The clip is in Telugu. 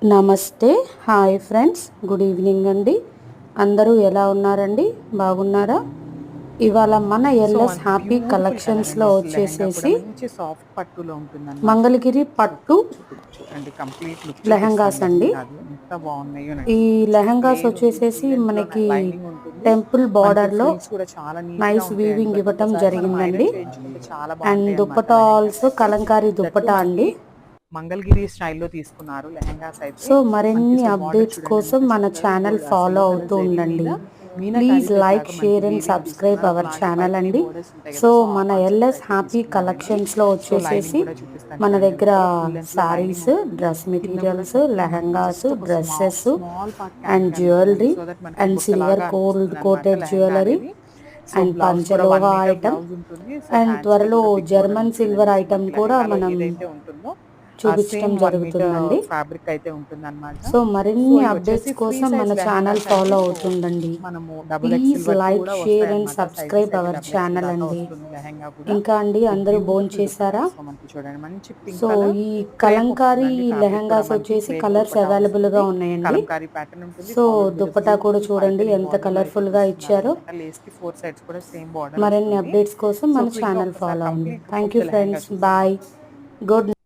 నమస్తే, హాయ్ ఫ్రెండ్స్, గుడ్ ఈవినింగ్ అండి. అందరూ ఎలా ఉన్నారండి? బాగున్నారా? ఇవాళ మన ఎల్ఎస్ హ్యాపీ కలెక్షన్స్లో వచ్చేసేసి సాఫ్ట్ పట్టులో ఉంటుందన్నమాట. మంగళగిరి పట్టు చూడండి, కంప్లీట్ లుక్ లెహంగాస్ అండి. ఎంత బాగున్నాయో. ఈ లెహంగాస్ వచ్చేసేసి మనకి లైనింగ్ ఉంటుంది, టెంపుల్ బార్డర్లో కూడా చాలా నీట్ గా నైస్ ఉంటాయి. వీవింగ్ ఇవ్వటం ఒకసారి మనం జరిగిందండి. ఐరన్ చేయించుకుంటే చాలా అండ్ బాగుంటాయి దుప్పటా ఆల్సో కలంకారీ దుప్పటా అండి. మంగళగిరి స్టైల్లో తీసుకున్నారు లెహంగాస్ అయితే. సో మరిన్ని అప్డేట్స్ కోసం మన ఛానల్ ఫాలో అవుతూ ఉండండి. Please like, share and subscribe our channel అండి. సో మన ఎల్ఎస్ హ్యాపీ కలెక్షన్స్లో వచ్చేసేసి మన దగ్గర saris, dress materials, lehengas, dresses and jewellery and silver gold coated jewellery and పంచలోహ ఐటమ్ అండ్ త్వరలో జర్మన్ సిల్వర్ ఐటమ్ కూడా మనం చూపించడం జరుగుతుందండి. ఫ్యాబ్రిక్ అయితే ఉంటుంది అన్నమాట. సో మరిన్ని అప్డేట్స్ కోసం మన ఛానల్ ఫాలో అవుతుండండి. Please like, share and subscribe our channel అండి. ఇంకా అండి, అందరూ భోజనం చేశారా? సో ఈ కలంకారీ లెహంగాస్ వచ్చేసి కలర్స్ అవైలబుల్గా ఉన్నాయండి. సో దుపట్టా కూడా చూడండి ఎంత కలర్ఫుల్గా ఇచ్చారో. మరిన్ని అప్డేట్స్ కోసం మన ఛానల్ ఫాలో అవ్వండి. Thank you friends, bye, good.